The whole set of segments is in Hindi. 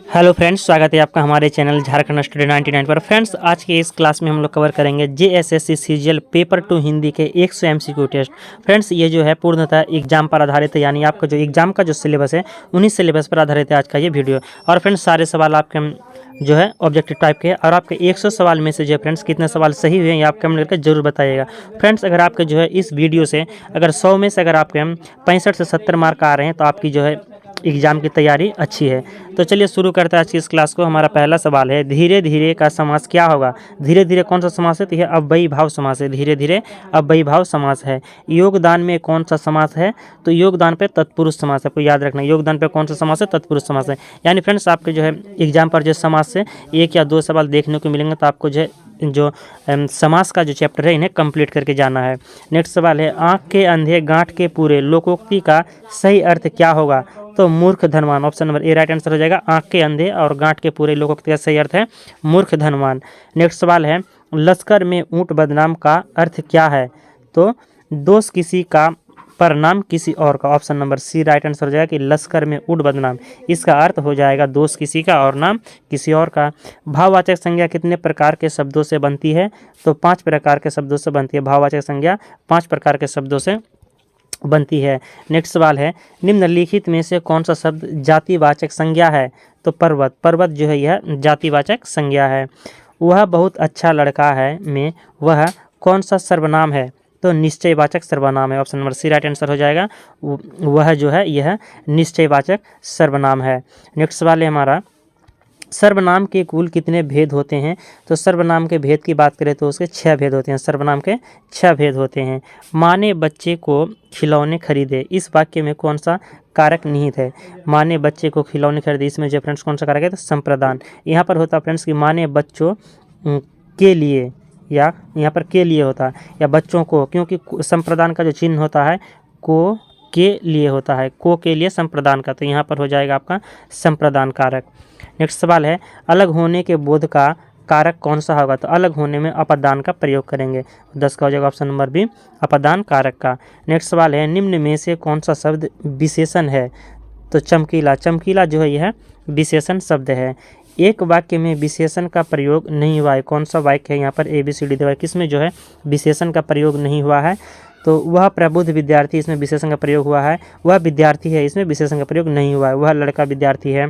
हेलो फ्रेंड्स, स्वागत है आपका हमारे चैनल झारखंड स्टूडेंट 99 पर। फ्रेंड्स, आज के इस क्लास में हम लोग कवर करेंगे जेएसएससी सीजीएल पेपर 2 हिंदी के 100 एमसीक्यू टेस्ट। फ्रेंड्स, ये जो है पूर्णतः एग्जाम पर आधारित है, यानी आपका जो एग्जाम का जो सिलेबस है उन्हीं सिलेबस पर आधारित है आज का ये वीडियो। और फ्रेंड्स, सारे सवाल आपके जो है ऑब्जेक्टिव टाइप के हैं और आपके 100 सवाल में से जो है फ्रेंड्स कितने सवाल सही हुए हैं ये आप कमेंट करके जरूर बताइएगा। फ्रेंड्स, अगर आपके जो है इस वीडियो से अगर 100 में से अगर आपके 65 से 70 मार्क आ रहे हैं तो आपकी जो है एग्जाम की तैयारी अच्छी है। तो चलिए शुरू करते हैं आज की इस क्लास को। हमारा पहला सवाल है, धीरे धीरे का समास क्या होगा? धीरे धीरे कौन सा समास है? तो यह अव्ययी भाव समास है। धीरे धीरे अव्ययी भाव समास है। योगदान में कौन सा समास है? तो योगदान पे तत्पुरुष समास है। आपको याद रखना, योगदान पे कौन सा समास है? तत्पुरुष समास है। यानी फ्रेंड्स, आपके जो है एग्जाम पर जो समास से 1 या 2 सवाल देखने को मिलेंगे, तो आपको जो समास का जो चैप्टर है इन्हें कंप्लीट करके जाना है। नेक्स्ट सवाल है, आँख के अंधे गांठ के पूरे लोकोक्ति का सही अर्थ क्या होगा? तो मूर्ख धनवान। Option number A right answer हो जाएगा। आँख के अंधे और गांठ के पूरे लोकोक्ति का सही अर्थ है मूर्ख धनवान। नेक्स्ट सवाल है, लश्कर में ऊँट बदनाम का अर्थ क्या है? तो दोष किसी का पर नाम किसी और का। Option number C right answer हो जाएगा कि लश्कर में ऊँट बदनाम, इसका अर्थ हो जाएगा दोष किसी का और नाम किसी और का। भाववाचक संज्ञा कितने प्रकार के शब्दों से बनती है? तो 5 प्रकार के शब्दों से बनती है। भाववाचक संज्ञा 5 प्रकार के शब्दों से बनती है। नेक्स्ट सवाल है, निम्नलिखित में से कौन सा शब्द जातिवाचक संज्ञा है? तो पर्वत। पर्वत जो है यह जातिवाचक संज्ञा है। वह बहुत अच्छा लड़का है में वह कौन सा सर्वनाम है? तो निश्चयवाचक सर्वनाम है। Option number C right answer हो जाएगा। वह जो है यह निश्चयवाचक सर्वनाम है। नेक्स्ट सवाल है हमारा, सर्वनाम के कुल कितने भेद होते हैं? तो सर्वनाम के भेद की बात करें तो उसके 6 भेद होते हैं। सर्वनाम के 6 भेद होते हैं। माँ ने बच्चे को खिलौने खरीदे, इस वाक्य में कौन सा कारक निहित है? माँ ने बच्चे को खिलौने खरीदे, इसमें जो फ्रेंड्स कौन सा कारक है? तो संप्रदान। यहाँ पर होता फ्रेंड्स कि माँ ने बच्चों के लिए, या यहाँ पर के लिए होता है, या बच्चों को, क्योंकि संप्रदान का जो चिन्ह होता है को के लिए होता है, को के लिए संप्रदान का, तो यहाँ पर हो जाएगा आपका संप्रदान कारक। नेक्स्ट सवाल है, अलग होने के बोध का कारक कौन सा होगा? तो अलग होने में अपादान का प्रयोग करेंगे। 10 का हो जाएगा ऑप्शन नंबर बी, अपादान कारक का। नेक्स्ट सवाल है, निम्न में से कौन सा शब्द विशेषण है? तो चमकीला। चमकीला जो है यह विशेषण शब्द है। एक वाक्य में विशेषण का प्रयोग नहीं हुआ है, कौन सा वाक्य है? यहाँ पर ABCD दिया है, किसमें जो है विशेषण का प्रयोग नहीं हुआ है? तो वह प्रबुद्ध विद्यार्थी, इसमें विशेषण का प्रयोग हुआ है। वह विद्यार्थी है, इसमें विशेषण का प्रयोग नहीं हुआ है। वह लड़का विद्यार्थी है,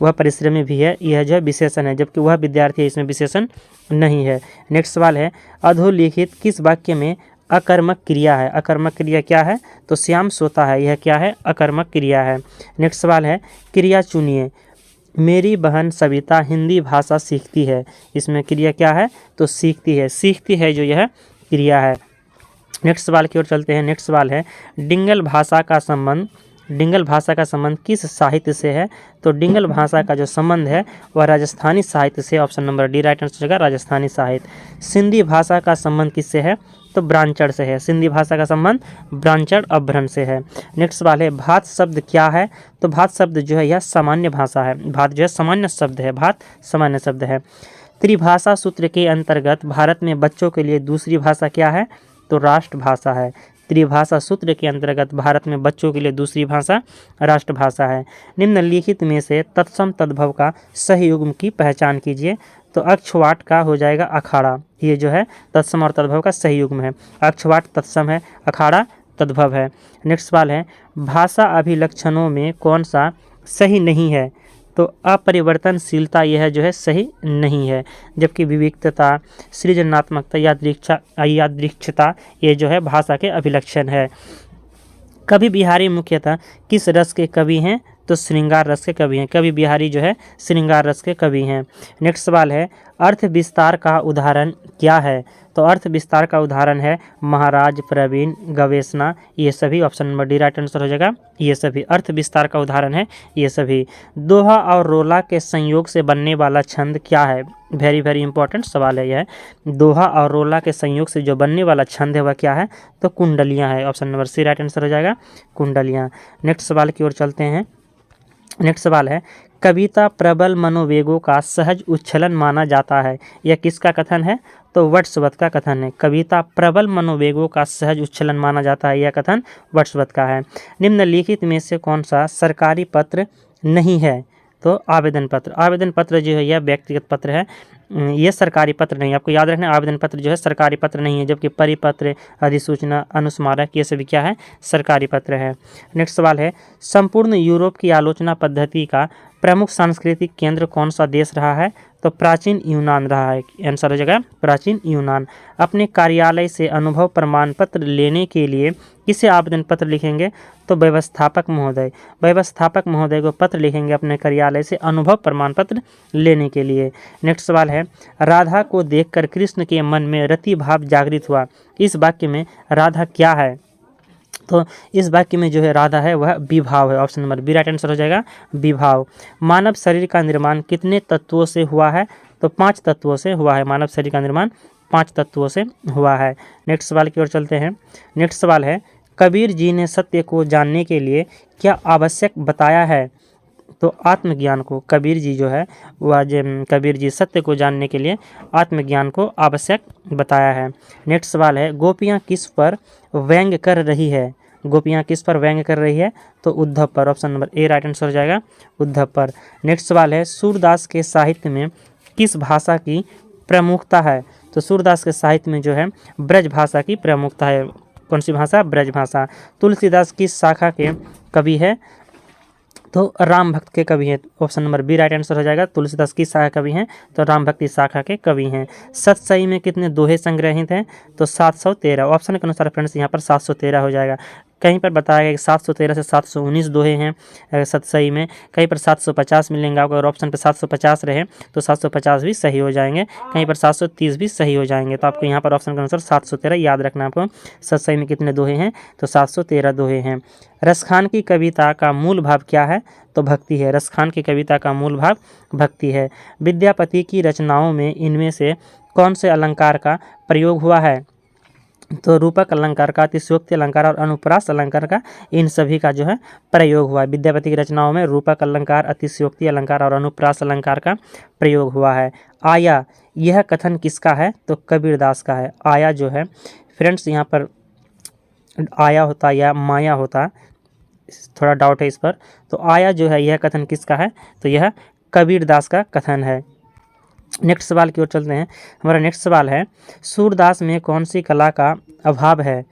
वह परिश्रमी भी है, यह जो है विशेषण है, जबकि वह विद्यार्थी है, इसमें विशेषण नहीं है। नेक्स्ट सवाल है, अधोलिखित किस वाक्य में अकर्मक क्रिया है? अकर्मक क्रिया क्या है? तो श्याम सोता है, यह क्या है? अकर्मक क्रिया है। नेक्स्ट सवाल है, क्रिया चुनिए। मेरी बहन सविता हिंदी भाषा सीखती है, इसमें क्रिया क्या है? तो सीखती है। सीखती है जो यह क्रिया है। नेक्स्ट सवाल की ओर चलते हैं। नेक्स्ट सवाल है, डिंगल भाषा का संबंध किस साहित्य से है? तो डिंगल भाषा का जो संबंध है वह राजस्थानी साहित्य से। Option number D right answer होगा, राजस्थानी साहित्य। सिंधी भाषा का संबंध किससे है? तो ब्रांचड़ से है। सिंधी भाषा का संबंध ब्रांचड़ अभ्रन से है। नेक्स्ट सवाल है, भात शब्द क्या है? तो भात शब्द जो है यह सामान्य भाषा है। भात जो है सामान्य शब्द है, भात सामान्य शब्द है। त्रिभाषा सूत्र के अंतर्गत भारत में बच्चों के लिए दूसरी भाषा क्या है? तो राष्ट्रभाषा है। त्रिभाषा सूत्र के अंतर्गत भारत में बच्चों के लिए दूसरी भाषा राष्ट्रभाषा है। निम्नलिखित में से तत्सम तद्भव का सही युग्म की पहचान कीजिए। तो अक्षवाट का हो जाएगा अखाड़ा, ये जो है तत्सम और तद्भव का सही युग्म है। अक्षवाट तत्सम है, अखाड़ा तद्भव है। नेक्स्ट सवाल है, भाषा अभिलक्षणों में कौन सा सही नहीं है? तो अपरिवर्तनशीलता यह जो है सही नहीं है, जबकि विविधता, सृजनात्मकता, यादृच्छता ये जो है भाषा के अभिलक्षण है। कवि बिहारी मुख्यतः किस रस के कवि हैं? तो श्रृंगार रस के कवि हैं। कवि बिहारी जो है श्रृंगार रस के कवि हैं। नेक्स्ट सवाल है, अर्थ विस्तार का उदाहरण क्या है? तो अर्थ विस्तार का उदाहरण है महाराज, प्रवीण, गवेषणा, ये सभी। Option number D right answer हो जाएगा, ये सभी अर्थ विस्तार का उदाहरण है ये सभी। दोहा और रोला के संयोग से बनने वाला छंद क्या है? वेरी वेरी इंपॉर्टेंट सवाल है यह। दोहा और रोला के संयोग से जो बनने वाला छंद है वह क्या है? तो कुंडलियाँ है। Option number C right answer हो जाएगा, कुंडलियाँ। नेक्स्ट सवाल की ओर चलते हैं। नेक्स्ट सवाल है, कविता प्रबल मनोवेगों का सहज उच्छलन माना जाता है, यह किसका कथन है? तो वर्ड्सवर्थ का कथन है। कविता प्रबल मनोवेगों का सहज उच्छलन माना जाता है, यह कथन वर्ड्सवर्थ का है। निम्नलिखित में से कौन सा सरकारी पत्र नहीं है? तो आवेदन पत्र। आवेदन पत्र जो है यह व्यक्तिगत पत्र है, ये सरकारी पत्र नहीं है। आपको याद रखना, आवेदन पत्र जो है सरकारी पत्र नहीं है, जबकि परिपत्र, अधिसूचना, अनुस्मारक ये सभी क्या है, सरकारी पत्र है। नेक्स्ट सवाल है, संपूर्ण यूरोप की आलोचना पद्धति का प्रमुख सांस्कृतिक केंद्र कौन सा देश रहा है? तो प्राचीन यूनान रहा है। आंसर हो जाएगा प्राचीन यूनान। अपने कार्यालय से अनुभव प्रमाण पत्र लेने के लिए किसे आवेदन पत्र लिखेंगे? तो व्यवस्थापक महोदय। व्यवस्थापक महोदय को पत्र लिखेंगे अपने कार्यालय से अनुभव प्रमाण पत्र लेने के लिए। नेक्स्ट सवाल है, राधा को देखकर कृष्ण के मन में रति भाव जागृत हुआ। इस वाक्य में राधा क्या है? तो इस वाक्य में जो है राधा है वह विभाव है। Option number B right answer हो जाएगा, विभाव। मानव शरीर का निर्माण कितने तत्वों से हुआ है? तो 5 तत्वों से हुआ है। मानव शरीर का निर्माण 5 तत्वों से हुआ है। नेक्स्ट सवाल की ओर चलते हैं। नेक्स्ट सवाल है, कबीर जी ने सत्य को जानने के लिए क्या आवश्यक बताया है? तो आत्मज्ञान को। कबीर जी जो है वह कबीर जी सत्य को जानने के लिए आत्मज्ञान को आवश्यक बताया है। नेक्स्ट सवाल है, गोपियाँ किस पर व्यंग कर रही है? गोपियाँ किस पर व्यंग कर रही है? तो उद्धव पर। Option number A right answer हो जाएगा, उद्धव पर। नेक्स्ट सवाल है, सूरदास के साहित्य में किस भाषा की प्रमुखता है? तो सूरदास के साहित्य में जो है ब्रज भाषा की प्रमुखता है। कौन सी भाषा? ब्रज भाषा। तुलसीदास किस शाखा के कवि है? तो राम भक्त के कवि हैं। Option number B right answer हो जाएगा, तुलसीदास की शाखा कवि हैं, तो राम भक्ति शाखा के कवि हैं। सतसई में कितने दोहे संग्रहित हैं? तो 713। ऑप्शन के अनुसार फ्रेंड्स यहाँ पर 713 हो जाएगा। कहीं पर बताया गया कि 713 से 719 दोहे हैं सतसई में, कहीं पर 750 मिलेंगे आपको। अगर ऑप्शन पर 750 रहे तो 750 भी सही हो जाएंगे, कहीं पर 730 भी सही हो जाएंगे। तो आपको यहाँ पर ऑप्शन के अनुसार 713 याद रखना आपको। सतसई में कितने दोहे हैं? तो 713 दोहे हैं। रसखान की कविता का मूल भाव क्या है? तो भक्ति है। रसखान की कविता का मूल भाव भक्ति है। विद्यापति की रचनाओं में इनमें से कौन से अलंकार का प्रयोग हुआ है? तो रूपक अलंकार का, अतिशयोक्ति अलंकार और अनुप्रास अलंकार का, इन सभी का जो है प्रयोग हुआ है। विद्यापति की रचनाओं में रूपक अलंकार, अतिशयोक्ति अलंकार और अनुप्रास अलंकार का प्रयोग हुआ है। आया, यह कथन किसका है? तो कबीरदास का है। आया जो है फ्रेंड्स यहाँ पर आया होता या माया होता, थोड़ा डाउट है इस पर। तो आया जो है यह कथन किसका है? तो यह कबीरदास का कथन है। नेक्स्ट सवाल की ओर चलते हैं। हमारा नेक्स्ट सवाल है, सूरदास में कौन सी कला का अभाव है?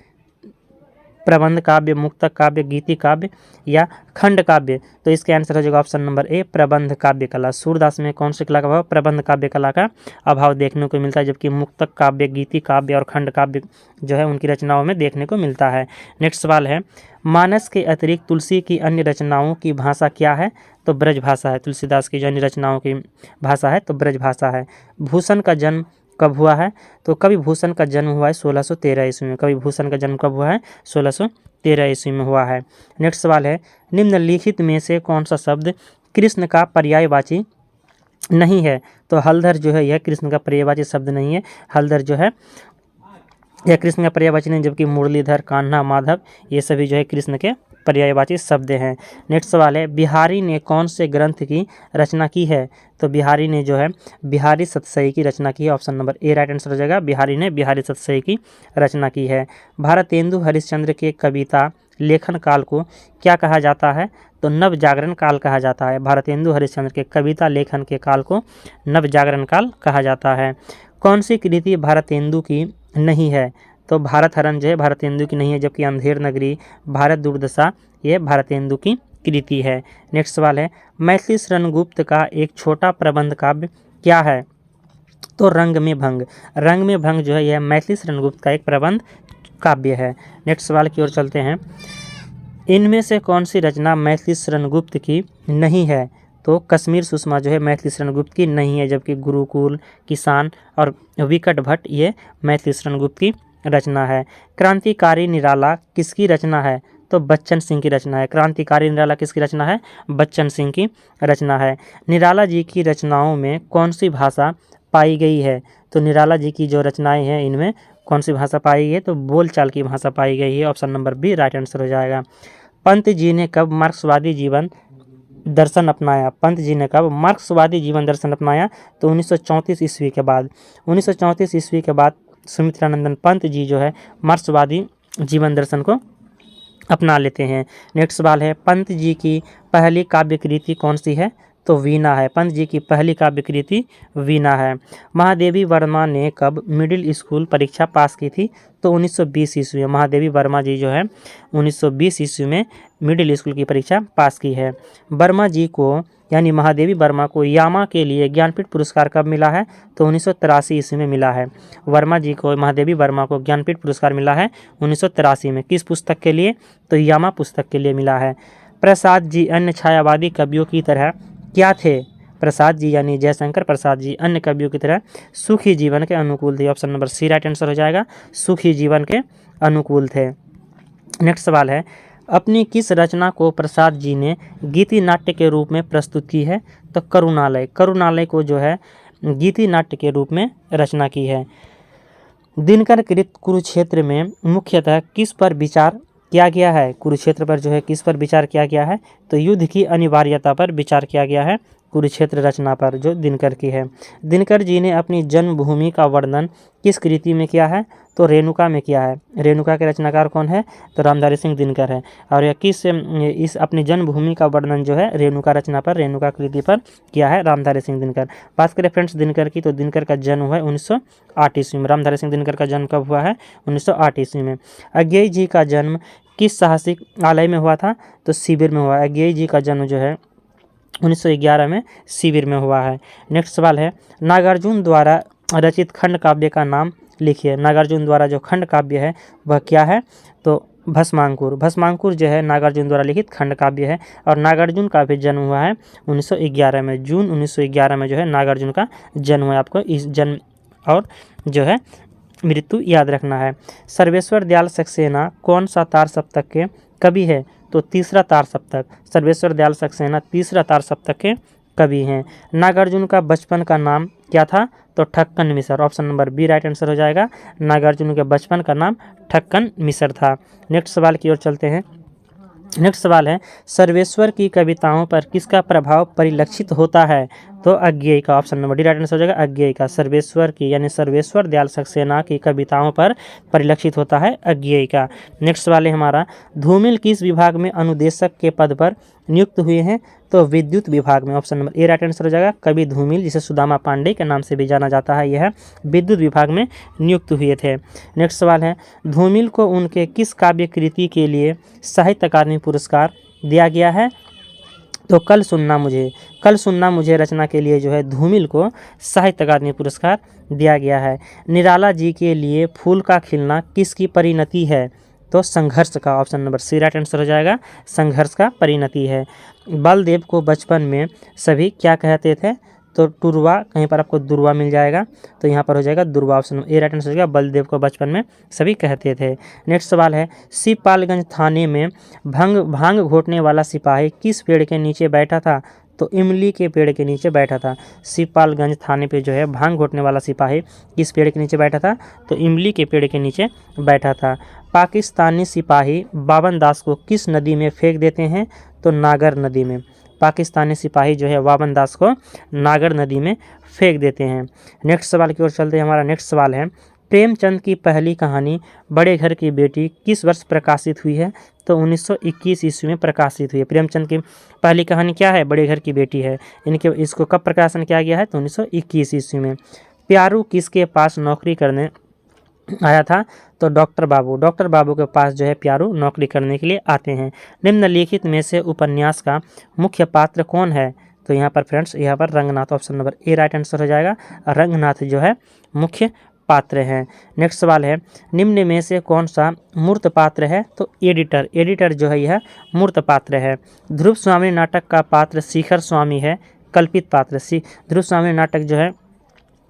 प्रबंध काव्य, मुक्तक काव्य, गीति काव्य या खंड काव्य? तो इसके आंसर हो जाएगा ऑप्शन नंबर ए, प्रबंध काव्य कला। सूरदास में कौन सी कला का अभाव? प्रबंध काव्य कला का अभाव देखने को मिलता है, जबकि मुक्तक काव्य, गीति काव्य और खंड काव्य जो है उनकी रचनाओं में देखने को मिलता है। नेक्स्ट सवाल है, मानस के अतिरिक्त तुलसी की अन्य रचनाओं की भाषा क्या है? तो ब्रज भाषा है। तुलसीदास की जो अन्य रचनाओं की भाषा है तो ब्रज भाषा है। भूषण का जन्म कब हुआ है? तो कवि भूषण का जन्म हुआ है 1613 ईस्वी में। कवि भूषण का जन्म कब हुआ है? 1613 ईस्वी में हुआ है। नेक्स्ट सवाल है, निम्नलिखित में से कौन सा शब्द कृष्ण का पर्यायवाची नहीं है? तो हलधर जो है यह कृष्ण का पर्यायवाची शब्द नहीं है। हलधर जो है यह कृष्ण का पर्यायवाची नहीं, जबकि मुरलीधर, कान्हा, माधव ये सभी जो है कृष्ण के पर्यायवाची शब्द हैं। नेक्स्ट सवाल है, बिहारी ने कौन से ग्रंथ की रचना की है? तो बिहारी ने जो है बिहारी सतसई की रचना की है। Option number A right answer हो जाएगा, बिहारी ने बिहारी सतसई की रचना की है। भारतेंदु हरिश्चंद्र के कविता लेखन काल को क्या कहा जाता है? तो नव जागरण काल कहा जाता है। भारतेंदु हरिश्चंद्र के कविता लेखन के काल को नव जागरण काल कहा जाता है। कौन सी कृति भारतेंदु की नहीं है? तो भारत हरण जो है भारतेंदु की नहीं है, जबकि अंधेर नगरी, भारत दुर्दशा ये भारतेंदु की कृति है। नेक्स्ट सवाल है, मैथिली शरणगुप्त का एक छोटा प्रबंध काव्य क्या है? तो रंग में भंग। रंग में भंग जो है यह मैथिली शरणगुप्त का एक प्रबंध काव्य है। नेक्स्ट सवाल की ओर चलते हैं, इनमें से कौन सी रचना मैथिली शरणगुप्त की नहीं है? तो कश्मीर सुषमा जो है मैथिली शरणगुप्त की नहीं है, जबकि गुरुकुल, किसान और विकट भट्ट ये मैथिली शरणगुप्त की रचना है। क्रांतिकारी निराला किसकी रचना है? तो बच्चन सिंह की रचना है। क्रांतिकारी निराला किसकी रचना है? बच्चन सिंह की रचना है। निराला जी की रचनाओं में कौन सी भाषा पाई गई है? तो निराला जी की जो रचनाएं हैं इनमें कौन सी भाषा पाई गई है? तो बोलचाल की भाषा पाई गई है। Option number B right answer हो जाएगा। पंत जी ने कब मार्क्सवादी जीवन दर्शन अपनाया? पंत जी ने कब मार्क्सवादी जीवन दर्शन अपनाया? तो 1934 ईस्वी के बाद। 1934 ईस्वी के बाद सुमित्रानंदन पंत जी जो है मार्क्सवादी जीवन दर्शन को अपना लेते हैं। नेक्स्ट सवाल है, पंत जी की पहली काव्य कृति कौन सी है? तो वीणा है। पंत जी की पहली काव्य कृति वीणा है। महादेवी वर्मा ने कब मिडिल स्कूल परीक्षा पास की थी? तो 1920 ईस्वी में महादेवी वर्मा जी जो है 1920 ईस्वी में मिडिल स्कूल की परीक्षा पास की है। वर्मा जी को यानी महादेवी वर्मा को यामा के लिए ज्ञानपीठ पुरस्कार कब मिला है? तो 1983 ईस्वी में मिला है। वर्मा जी को महादेवी वर्मा को ज्ञानपीठ पुरस्कार मिला है 1983 में। किस पुस्तक के लिए? तो यामा पुस्तक के लिए मिला है। प्रसाद जी अन्य छायावादी कवियों की तरह क्या थे? प्रसाद जी यानी जयशंकर प्रसाद जी अन्य कवियों की तरह सुखी जीवन के अनुकूल थे। Option number C right answer हो जाएगा, सुखी जीवन के अनुकूल थे। नेक्स्ट सवाल है, अपनी किस रचना को प्रसाद जी ने गीति नाट्य के रूप में प्रस्तुत की है? तो करुणालय। करुणालय को जो है गीति नाट्य के रूप में रचना की है। दिनकर कृत कुरुक्षेत्र में मुख्यतः किस पर विचार किया गया है? कुरुक्षेत्र पर जो है किस पर विचार किया गया है? तो युद्ध की अनिवार्यता पर विचार किया गया है कुरुक्षेत्र रचना पर, जो दिनकर की है। दिनकर जी ने अपनी जन्मभूमि का वर्णन किस कृति में किया है? तो रेणुका में किया है। रेणुका के रचनाकार कौन है? तो रामधारी सिंह दिनकर है। और यह इस अपनी जन्मभूमि का वर्णन जो है रेणुका रचना पर, रेणुका कृति पर किया है रामधारी सिंह दिनकर। बात करें फ्रेंड्स दिनकर की, तो दिनकर का जन्म हुआ है 1908 ईस्वी में। रामधारी सिंह दिनकर का जन्म कब हुआ है? 1908 ईस्वी में। अज्ञेय जी का जन्म किस साहसिक आलय में हुआ था? तो शिविर में हुआ है। अज्ञेय जी का जन्म जो है 1911 में शिविर में हुआ है। नेक्स्ट सवाल है, नागार्जुन द्वारा रचित खंड काव्य का नाम लिखिए। नागार्जुन द्वारा जो खंड काव्य है वह क्या है? तो भस्मांकुर। भस्मांकुर जो है नागार्जुन द्वारा लिखित खंड काव्य है। और नागार्जुन का भी जन्म हुआ है 1911 में। जून 1911 में जो है नागार्जुन का जन्म हुआ है। आपको इस जन्म और जो है मृत्यु याद रखना है। सर्वेश्वर दयाल सक्सेना कौन सा तार सप्तक के कवि है? तो तीसरा तार सप्तक। सर्वेश्वर दयाल सक्सेना तीसरा तार सप्तक के कवि हैं। नागार्जुन का बचपन का नाम क्या था? तो Thakkan Misar. Option number B right answer हो जाएगा। नागार्जुन के बचपन का नाम ठक्कन मिसर था। नेक्स्ट सवाल की ओर चलते हैं। नेक्स्ट सवाल है, सर्वेश्वर की कविताओं पर किसका प्रभाव परिलक्षित होता है? तो अज्ञेय का। Option number D right answer हो जाएगा, अज्ञेय का। सर्वेश्वर की यानी सर्वेश्वर दयाल सक्सेना की कविताओं पर परिलक्षित होता है अज्ञेय का। नेक्स्ट सवाल है हमारा, धूमिल किस विभाग में अनुदेशक के पद पर नियुक्त हुए हैं? तो विद्युत विभाग में। Option number A right answer हो जाएगा। कवि धूमिल, जिसे सुदामा पांडे के नाम से भी जाना जाता है, यह विद्युत विभाग में नियुक्त हुए थे। नेक्स्ट सवाल है, धूमिल को उनके किस काव्य कृति के लिए साहित्य अकादमी पुरस्कार दिया गया है? तो कल सुनना मुझे। कल सुनना मुझे रचना के लिए जो है धूमिल को साहित्य अकादमी पुरस्कार दिया गया है। निराला जी के लिए फूल का खिलना किसकी परिणति है? तो संघर्ष का। Option number C right answer हो जाएगा, संघर्ष का परिणति है। बलदेव को बचपन में सभी क्या कहते थे? तो टुरवा, कहीं पर आपको दुर्वा मिल जाएगा, तो यहाँ पर हो जाएगा दुर्वा। ऑप्शन ए राइट आंसर हो जाएगा, बलदेव को बचपन में सभी कहते थे। नेक्स्ट सवाल है, शिवपालगंज थाने में भांग घोटने वाला सिपाही किस पेड़ के नीचे बैठा था? तो इमली के पेड़ के नीचे बैठा था। शिवपालगंज थाने पे जो है भांग घोटने वाला सिपाही किस पेड़ के नीचे बैठा था? तो इमली के पेड़ के नीचे बैठा था। पाकिस्तानी सिपाही बावन दास को किस नदी में फेंक देते हैं? तो नागर नदी में। पाकिस्तानी सिपाही जो है बावन दास को नागर नदी में फेंक देते हैं। नेक्स्ट सवाल की ओर चलते हैं। हमारा नेक्स्ट सवाल है, प्रेमचंद की पहली कहानी बड़े घर की बेटी किस वर्ष प्रकाशित हुई है? तो 1921 ईस्वी में प्रकाशित हुई है। प्रेमचंद की पहली कहानी क्या है? बड़े घर की बेटी है। इनके इसको कब प्रकाशन किया गया है? तो 1921 ईस्वी में। प्यारू किसके पास नौकरी करने आया था? तो डॉक्टर बाबू। डॉक्टर बाबू के पास जो है प्यारू नौकरी करने के लिए आते हैं। निम्नलिखित में से उपन्यास का मुख्य पात्र कौन है? तो यहाँ पर फ्रेंड्स यहाँ पर Ranganath. Option number A right answer हो जाएगा, रंगनाथ जो है मुख्य पात्र हैं। नेक्स्ट सवाल है, निम्न में से कौन सा मूर्त पात्र है? तो एडिटर। एडिटर जो है यह मूर्त पात्र है। ध्रुव स्वामी नाटक का पात्र शिखर स्वामी है, कल्पित पात्र। ध्रुव स्वामी नाटक जो है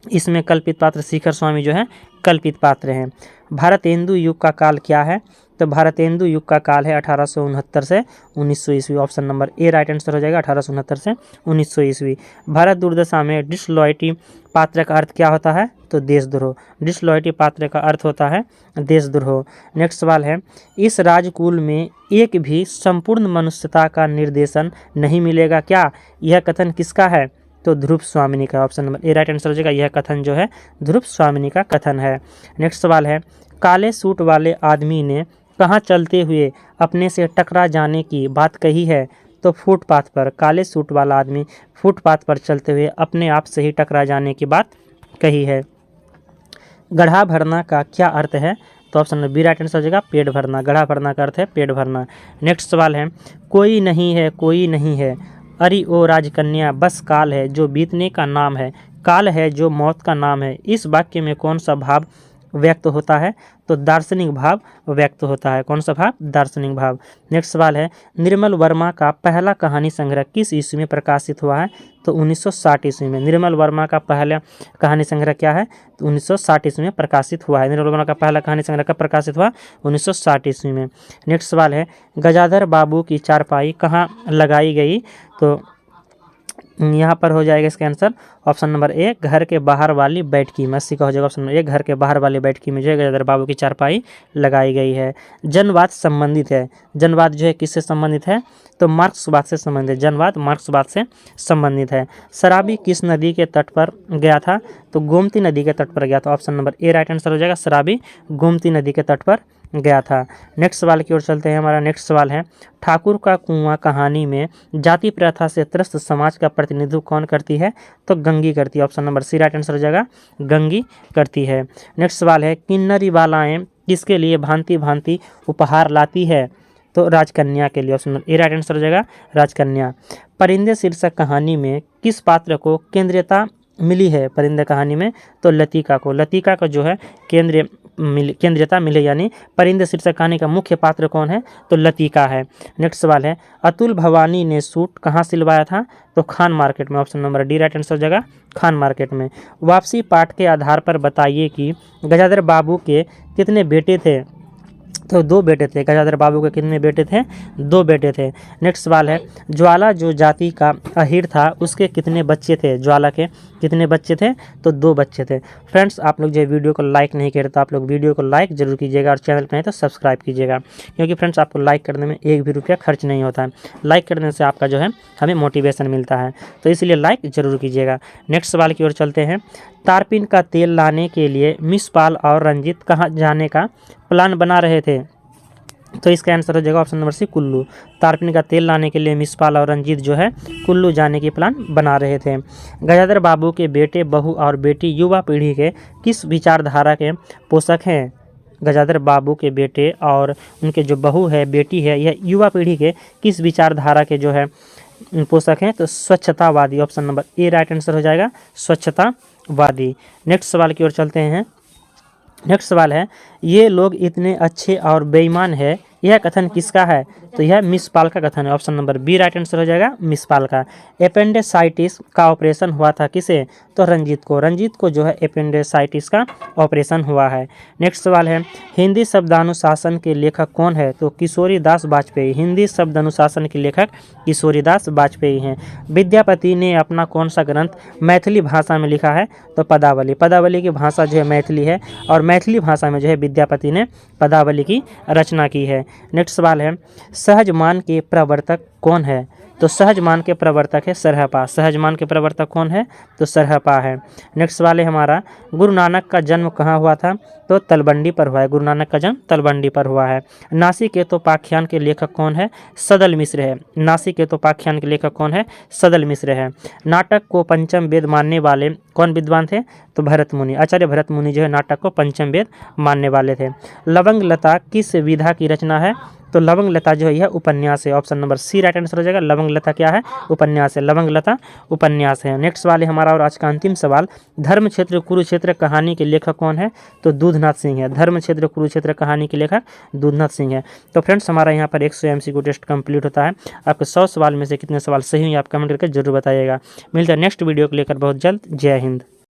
इसमें कल्पित पात्र शिखर स्वामी जो है कल्पित पात्र हैं। भारतेंदु युग का काल क्या है? तो भारतेंदु युग का काल है 1869 से 1900 ईस्वी। Option number A right answer हो जाएगा, 1869 से 1900 ईस्वी। भारत दुर्दशा में डिसलॉयटी पात्र का अर्थ क्या होता है? तो देशद्रोह। डिसलॉयटी पात्र का अर्थ होता है देशद्रोह। नेक्स्ट सवाल है, इस राजकुल में एक भी संपूर्ण मनुष्यता का निर्देशन नहीं मिलेगा क्या? यह कथन किसका है? तो ध्रुव स्वामिनी का। Option number A right answer हो जाएगा, यह कथन जो है ध्रुव स्वामिनी का कथन है। नेक्स्ट सवाल है, काले सूट वाले आदमी ने कहाँ चलते हुए अपने से टकरा जाने की बात कही है? तो फुटपाथ पर काले सूट वाला आदमी फुटपाथ पर चलते हुए अपने आप से ही टकरा जाने की बात कही है। गड्ढा भरना का क्या अर्थ है? तो option number B right answer हो जाएगा पेट भरना। गड्ढा भरना का अर्थ है पेट भरना। नेक्स्ट सवाल है, कोई नहीं है कोई नहीं है, अरे ओ राजकन्या बस काल है जो बीतने का नाम है। काल है जो मौत का नाम है। इस वाक्य में कौन सा भाव व्यक्त होता है? तो दार्शनिक भाव व्यक्त होता है। कौन सा भाव? दार्शनिक भाव। नेक्स्ट सवाल है, निर्मल वर्मा का पहला कहानी संग्रह किस ईस्वी में प्रकाशित हुआ है? तो 1960 ईस्वी में। निर्मल वर्मा का पहला कहानी संग्रह क्या है? तो 1960 ईस्वी में प्रकाशित हुआ है। निर्मल वर्मा का पहला कहानी संग्रह कब प्रकाशित हुआ? 1960 ईस्वी में। नेक्स्ट सवाल है, गजाधर बाबू की चारपाई कहाँ लगाई गई? तो यहाँ पर हो जाएगा इसका आंसर ऑप्शन नंबर ए, घर के बाहर वाली बैठकी में। 80 का हो जाएगा ऑप्शन नंबर ए, घर के बाहर वाली बैठकी में जो है गजाधर बाबू की चारपाई लगाई गई है। जनवाद संबंधित है। जनवाद जो है किससे संबंधित है? तो मार्क्सवाद से संबंधित है। जनवाद मार्क्सवाद से संबंधित है। शराबी किस नदी के तट पर गया था? तो गोमती नदी के तट पर गया था। Option number A right answer हो जाएगा, शराबी गोमती नदी के तट पर गया था। नेक्स्ट सवाल की ओर चलते हैं। हमारा नेक्स्ट सवाल है, ठाकुर का कुआं कहानी में जाति प्रथा से त्रस्त समाज का प्रतिनिधित्व कौन करती है? तो गंगी करती है। Option number C right answer हो जाएगा, गंगी करती है। नेक्स्ट सवाल है, किन्नरी बालाएं किसके लिए भांति भांति उपहार लाती है? तो राजकन्या के लिए। Option number A right answer हो जाएगा, राजकन्या। परिंदे शीर्षक कहानी में किस पात्र को केंद्रीयता मिली है? परिंदे कहानी में तो लतिका को। लतिका को जो है केंद्रीयता मिले, यानी परिंदे शीर्षक कहानी का मुख्य पात्र कौन है? तो लतिका है। नेक्स्ट सवाल है, अतुल भवानी ने सूट कहाँ सिलवाया था? तो खान मार्केट में। Option number D right answer हो जाएगा, खान मार्केट में। वापसी पाठ के आधार पर बताइए कि गजाधर बाबू के कितने बेटे थे? तो 2 बेटे थे। गजाधर बाबू के कितने बेटे थे? 2 बेटे थे। नेक्स्ट सवाल है, ज्वाला जो जाति का अहीर था उसके कितने बच्चे थे? ज्वाला के कितने बच्चे थे? तो 2 बच्चे थे। फ्रेंड्स, आप लोग जो वीडियो को लाइक नहीं करते तो आप लोग वीडियो को लाइक जरूर कीजिएगा और चैनल पर नहीं तो सब्सक्राइब कीजिएगा, क्योंकि फ्रेंड्स आपको लाइक करने में 1 भी रुपया खर्च नहीं होता है। लाइक करने से आपका जो है हमें मोटिवेशन मिलता है, तो इसलिए लाइक जरूर कीजिएगा। नेक्स्ट सवाल की ओर चलते हैं। तारपीन का तेल लाने के लिए मिस पाल और रंजीत कहाँ जाने का प्लान बना रहे थे? तो इसका आंसर हो जाएगा ऑप्शन नंबर सी, कुल्लू। तारपीन का तेल लाने के लिए मिस पाल और रंजीत जो है कुल्लू जाने की प्लान बना रहे थे। गजाधर बाबू के बेटे, बहू और बेटी युवा पीढ़ी के किस विचारधारा के पोषक हैं? गजाधर बाबू के बेटे और उनके जो बहू है, बेटी है, यह युवा पीढ़ी के किस विचारधारा के जो है पोषक हैं? तो स्वच्छतावादी। Option number A right answer हो जाएगा, स्वच्छतावादी। नेक्स्ट सवाल की ओर चलते हैं। नेक्स्ट सवाल है, ये लोग इतने अच्छे और बेईमान है, यह कथन किसका है? तो यह मिस पाल का कथन है। Option number B right answer हो जाएगा, मिस पाल का। एपेंडिसाइटिस का ऑपरेशन हुआ था किसे? तो रंजीत को। रंजीत को जो है एपेंडिसाइटिस का ऑपरेशन हुआ है। नेक्स्ट सवाल है, हिंदी शब्द अनुशासन के लेखक कौन है? तो किशोरी दास वाजपेयी। हिंदी शब्द अनुशासन के लेखक किशोरी दास वाजपेयी हैं। विद्यापति ने अपना कौन सा ग्रंथ मैथिली भाषा में लिखा है? तो पदावली। पदावली की भाषा जो है मैथिली है और मैथिली भाषा में जो है विद्यापति ने पदावली की रचना की है। नेक्स्ट सवाल है, सहजमान के प्रवर्तक कौन है? तो सहजमान के प्रवर्तक है सरहपा। सहजमान के प्रवर्तक कौन है? तो सरहपा है। नेक्स्ट सवाल है हमारा, गुरु नानक का जन्म कहाँ हुआ था? तो तलवंडी पर हुआ है। गुरु नानक का जन्म तलवंडी पर हुआ है। नासिकेतोपाख्यान के लेखक कौन है? सदल मिश्र है। नासिकेतोपाख्यान के लेखक कौन है? सदल मिश्र है। नाटक को पंचम वेद मानने वाले कौन विद्वान थे? तो भरत मुनि। आचार्य भरत मुनि जो है नाटक को पंचम वेद मानने वाले थे। लवंग लता किस विधा की रचना है? तो लवंग लता जो है यह उपन्यास है। Option number C right answer हो जाएगा, लवंग लता क्या है? उपन्यास है। लवंग लता उपन्यास है। नेक्स्ट सवाल है हमारा और आज का अंतिम सवाल, धर्म क्षेत्र कुरुक्षेत्र कहानी के लेखक कौन है? तो दूधनाथ सिंह है। धर्म क्षेत्र कुरुक्षेत्र कहानी के लेखक दूधनाथ सिंह है। तो फ्रेंड्स, हमारा यहाँ पर 100 MCQ टेस्ट कंप्लीट होता है। आपके 100 सवाल में से कितने सवाल सही हुए आप कमेंट करके जरूर बताइएगा। मिलते हैं नेक्स्ट वीडियो को लेकर बहुत जल्द। जय हिंद।